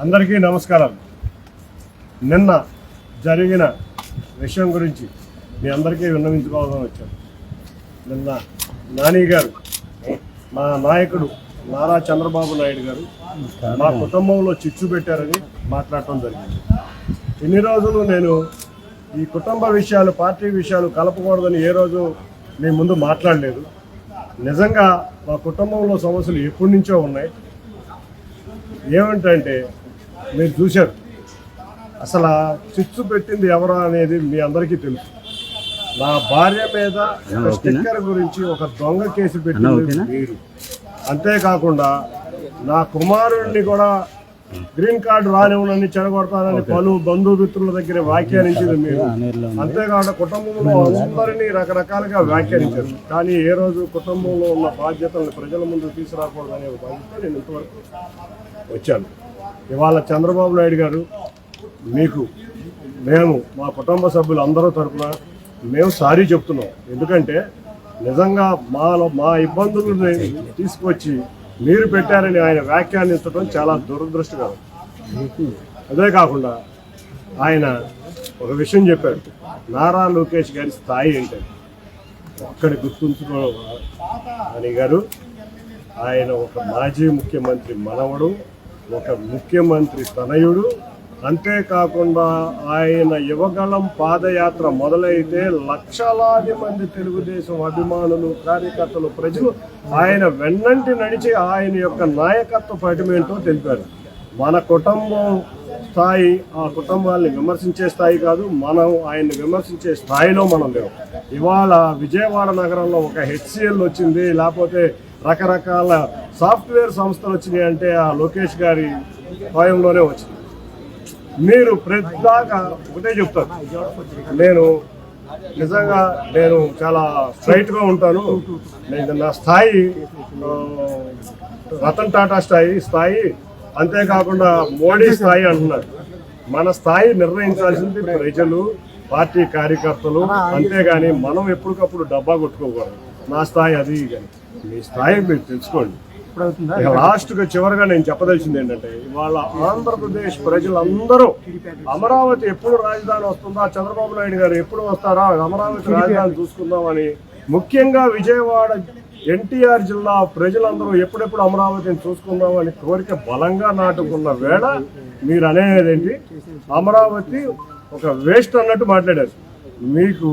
అందరికీ నమస్కారాలు. నిన్న జరిగిన విషయం గురించి మీ అందరికీ విన్నవించుకోవాలని వచ్చాను. నిన్న నాని గారు, మా నాయకుడు నారా చంద్రబాబు నాయుడు గారు మా కుటుంబంలో చిచ్చు పెట్టారని మాట్లాడటం జరిగింది. ఇన్ని రోజులు నేను ఈ కుటుంబ విషయాలు, పార్టీ విషయాలు కలపకూడదని ఏ రోజు మీ ముందు మాట్లాడలేదు. నిజంగా మా కుటుంబంలో సమస్యలు ఎప్పటి నుంచో ఉన్నాయి. ఏమంటే మీరు చూశారు, అసలు చిచ్చు పెట్టింది ఎవరు అనేది మీ అందరికీ తెలుసు. నా భార్య మీద స్టిక్కర్ గురించి ఒక దొంగ కేసు పెట్టింది మీరు. అంతేకాకుండా నా కుమారుడిని కూడా గ్రీన్ కార్డు రానివ్వనని చెడగొడతానని పలు బంధుమిత్రుల దగ్గర వ్యాఖ్యానించింది మీరు. అంతేకాకుండా కుటుంబంలో అందరినీ రకరకాలుగా వ్యాఖ్యానించారు. కానీ ఏ రోజు కుటుంబంలో ఉన్న బాధ్యతలను ప్రజల ముందు తీసుకురాకూడదనే బాధ్యత నేను ఇంతవరకు వచ్చాను. ఇవాళ చంద్రబాబు నాయుడు గారు, మీకు మేము మా కుటుంబ సభ్యులు అందరూ తరఫున మేము సారీ చెప్తున్నాం. ఎందుకంటే నిజంగా మా ఇబ్బందులను తీసుకొచ్చి మీరు పెట్టారని ఆయన వ్యాఖ్యానించడం చాలా దురదృష్టకరం. అదే కాకుండా ఆయన ఒక విషయం చెప్పారు, నారా లోకేష్ గారి స్థాయి ఏంటంటే ఒక్కడి గుర్తుంచుకోవాలి గారు, ఆయన ఒక మాజీ ముఖ్యమంత్రి మనవడు, ఒక ముఖ్యమంత్రి తనయుడు. అంతేకాకుండా ఆయన యువగళం పాదయాత్ర మొదలైతే లక్షలాది మంది తెలుగుదేశం అభిమానులు, కార్యకర్తలు, ప్రజలు ఆయన వెన్నంటి నడిచి ఆయన యొక్క నాయకత్వ పటిమేంటో తెలిపారు. మన కుటుంబం స్థాయి ఆ కుటుంబాన్ని విమర్శించే స్థాయి కాదు, మనం ఆయన్ని విమర్శించే స్థాయిలో మనం లేవు. ఇవాళ విజయవాడ నగరంలో ఒక హెచ్సిఎల్ వచ్చింది, లేకపోతే రకరకాల సాఫ్ట్వేర్ సంస్థలు వచ్చినాయి అంటే ఆ లోకేష్ గారి స్వయంలోనే వచ్చింది. మీరు ప్రతిదాకా ఒకటే చెప్తారు, నిజంగా నేను చాలా స్ట్రైట్గా ఉంటాను, నా స్థాయి రతన్ టాటా స్థాయి అంతేకాకుండా మోడీ స్థాయి అంటున్నారు. మన స్థాయి నిర్ణయించాల్సింది ప్రజలు, పార్టీ కార్యకర్తలు. అంతేగాని మనం ఎప్పటికప్పుడు డబ్బా కొట్టుకోకూడదు. నా స్థాయి అది, కానీ మీ స్థాయి మీరు తెలుసుకోండి. లాస్ట్గా చివరిగా నేను చెప్పదలిసింది ఏంటంటే, ఇవాళ ఆంధ్రప్రదేశ్ ప్రజలందరూ అమరావతి ఎప్పుడు రాజధాని వస్తుందా, చంద్రబాబు నాయుడు గారు ఎప్పుడు వస్తారా, అమరావతి రాజధాని చూసుకుందామని, ముఖ్యంగా విజయవాడ ఎన్టీఆర్ జిల్లా ప్రజలందరూ ఎప్పుడెప్పుడు అమరావతిని చూసుకుందామని కోరిక బలంగా నాటుకున్న వేళ మీరు అనేదేంటి, అమరావతి ఒక వేస్ట్ అన్నట్టు మాట్లాడారు. మీకు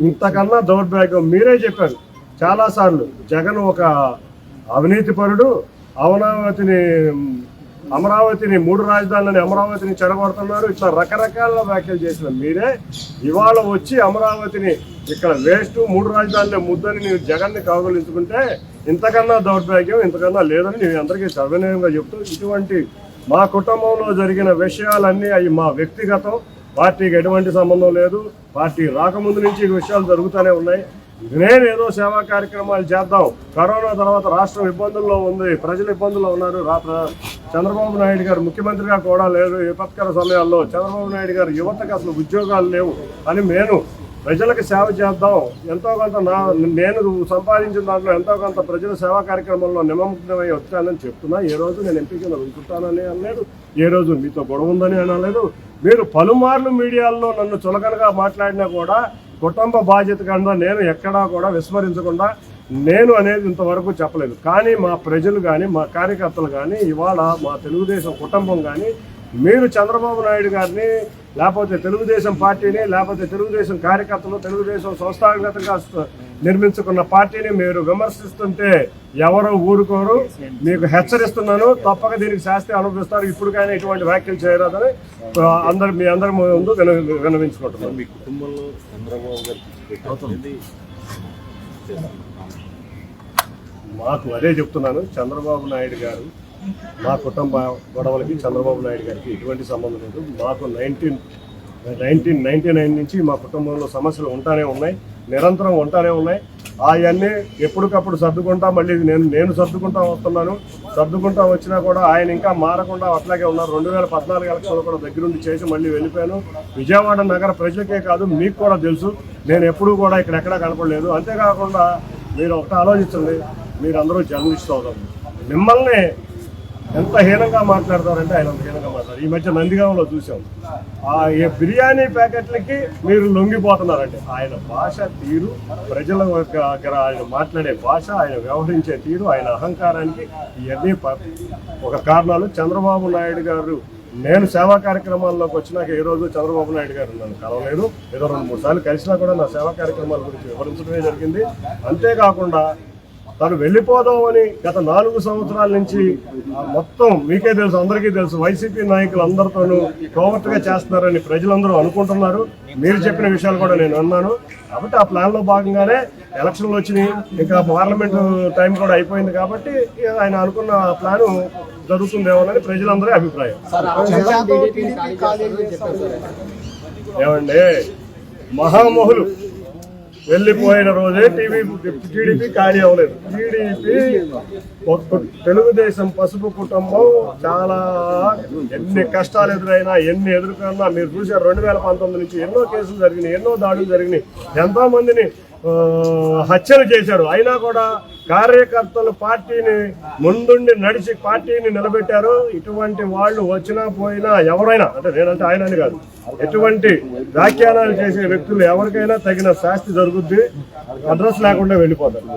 ఇంతకన్నా దౌర్భాగ్యం మీరే చెప్పారు చాలాసార్లు, జగన్ ఒక అవినీతి పరుడు, అమరావతిని 3 రాజధానులని అమరావతిని చెడగొడుతున్నారు, ఇట్లా రకరకాల వ్యాఖ్యలు చేసిన మీరే ఇవాళ వచ్చి అమరావతిని ఇక్కడ వేస్ట్, 3 రాజధానులే ముద్దని ನೀವು జగన్ని కౌగులించుకుంటే ఇంతకన్నా దౌర్భాగ్యం ఇంతకన్నా లేదని నేను అందరికీ సవినయంగా చెప్తూ, ఇటువంటి మా కుటుంబంలో జరిగిన విషయాలన్నీ అవి మా వ్యక్తిగతం, పార్టీకి ఎటువంటి సంబంధం లేదు. పార్టీ రాకముందు నుంచి ఈ విషయాలు జరుగుతూనే ఉన్నాయి. నేనేదో సేవా కార్యక్రమాలు చేద్దాం, కరోనా తర్వాత రాష్ట్రం ఇబ్బందుల్లో ఉంది, ప్రజలు ఇబ్బందుల్లో ఉన్నారు, చంద్రబాబు నాయుడు గారు ముఖ్యమంత్రిగా కూడా లేరు, విపత్కర సమయాల్లో చంద్రబాబు నాయుడు గారు యువతకు అసలు ఉద్యోగాలు లేవు అని నేను ప్రజలకు సేవ చేద్దాం, ఎంతో కొంత నేను సంపాదించిన దాంట్లో ఎంతో కొంత ప్రజల సేవా కార్యక్రమంలో నిమగ్నమై వచ్చానని చెప్తున్నా. ఏ రోజు నేను ఎంపీ కింద ఉంచుతానని అనలేదు, ఏ రోజు మీతో గొడవ ఉందని అనలేదు. మీరు పలుమార్లు మీడియాల్లో నన్ను చులకనగా మాట్లాడినా కూడా కుటుంబ బాధ్యత కింద నేను ఎక్కడా కూడా విస్మరించకుండా నేను అనేది ఇంతవరకు చెప్పలేదు. కానీ మా ప్రజలు కానీ, మా కార్యకర్తలు కానీ, ఇవాళ మా తెలుగుదేశం కుటుంబం కానీ, మీరు చంద్రబాబు నాయుడు గారిని, లేకపోతే తెలుగుదేశం పార్టీని, లేకపోతే తెలుగుదేశం కార్యకర్తలు, తెలుగుదేశం సంస్థాగతంగా నిర్మించుకున్న పార్టీని మీరు విమర్శిస్తుంటే ఎవరో ఊరుకోరు. మీకు హెచ్చరిస్తున్నాను, తప్పక దీనికి శాస్తి అనుభవిస్తారు. ఇప్పటికైనా ఇటువంటి వ్యాఖ్యలు చేయరాదని మీ అందరి ముందు విన్నవించుకుంటున్నాను. మీ కుటుంబంలో చంద్రబాబు గారు మాకు అదే చెప్తున్నాను, చంద్రబాబు నాయుడు గారు మా కుటుంబ గొడవలకి చంద్రబాబు నాయుడు గారికి ఎటువంటి సంబంధం లేదు. మాకు 1999 నుంచి మా కుటుంబంలో సమస్యలు ఉంటానే ఉన్నాయి, నిరంతరం ఉంటానే ఉన్నాయి. అవన్నీ ఎప్పటికప్పుడు సర్దుకుంటా, మళ్ళీ నేను సర్దుకుంటా వస్తున్నాను. సర్దుకుంటా వచ్చినా కూడా ఆయన ఇంకా మారకుండా అట్లాగే ఉన్నారు. 2014 ఎలక్షన్లో కూడా దగ్గరుండి చేసి మళ్ళీ వెళ్ళిపోయాను. విజయవాడ నగర ప్రజలకే కాదు, మీకు కూడా తెలుసు, నేను ఎప్పుడూ కూడా ఇక్కడెక్కడా కనపడలేదు. అంతేకాకుండా మీరు ఒకటి ఆలోచించండి, మీరందరూ జర్నలిస్ట్ అవుతారు, మిమ్మల్ని ఎంత హీనంగా మాట్లాడతారంటే ఆయన అంత హీనంగా మాట్లాడారు. ఈ మధ్య నందిగామలో చూసాం, ఈ బిర్యానీ ప్యాకెట్లకి మీరు లొంగిపోతున్నారంటే ఆయన భాష తీరు, ప్రజల దగ్గర ఆయన మాట్లాడే భాష, ఆయన వ్యవహరించే తీరు, ఆయన అహంకారానికి ఇవన్నీ ఒక కారణాలు. చంద్రబాబు నాయుడు గారు, నేను సేవా కార్యక్రమాల్లోకి వచ్చినాక ఏ రోజు చంద్రబాబు నాయుడు గారు నన్ను కలవలేదు. ఏదో 2-3 సార్లు కలిసినా కూడా నా సేవా కార్యక్రమాల గురించి వివరించడమే జరిగింది. అంతేకాకుండా తను వెళ్ళిపోదామని గత 4 సంవత్సరాల నుంచి మొత్తం మీకే తెలుసు, అందరికీ తెలుసు, వైసీపీ నాయకులు అందరితోనూ కోవర్ట్గా చేస్తున్నారని ప్రజలందరూ అనుకుంటున్నారు. మీరు చెప్పిన విషయాలు కూడా నేను అన్నాను. కాబట్టి ఆ ప్లాన్లో భాగంగానే ఎలక్షన్లు వచ్చినాయి, ఇంకా పార్లమెంట్ టైం కూడా అయిపోయింది. కాబట్టి ఆయన అనుకున్న ప్లాను జరుగుతుందేమోనని ప్రజలందరి అభిప్రాయం. ఏమండి, మహామహులు వెళ్ళిపోయిన రోజే టీడీపీ ఖాళీ అవ్వలేదు. టీడీపీ తెలుగుదేశం పసుపు కుటుంబం చాలా ఎన్ని కష్టాలు ఎదురైనా, ఎన్ని ఎదుర్కొన్నా మీరు చూసారు. 2019 నుంచి ఎన్నో కేసులు జరిగినాయి, ఎన్నో దాడులు జరిగినాయి, ఎంతో మందిని హత్యలు చేశారు. అయినా కూడా కార్యకర్తలు పార్టీని ముందుండి నడిచి పార్టీని నిలబెట్టారు. ఇటువంటి వాళ్ళు వచ్చినా పోయినా ఎవరైనా, అంటే నేనంటే ఆయన అని కాదు, ఎటువంటి వ్యాఖ్యానాలు చేసే వ్యక్తులు ఎవరికైనా తగిన శాస్తి జరుగుద్ది. అడ్రస్ లేకుండా వెళ్ళిపోతారు.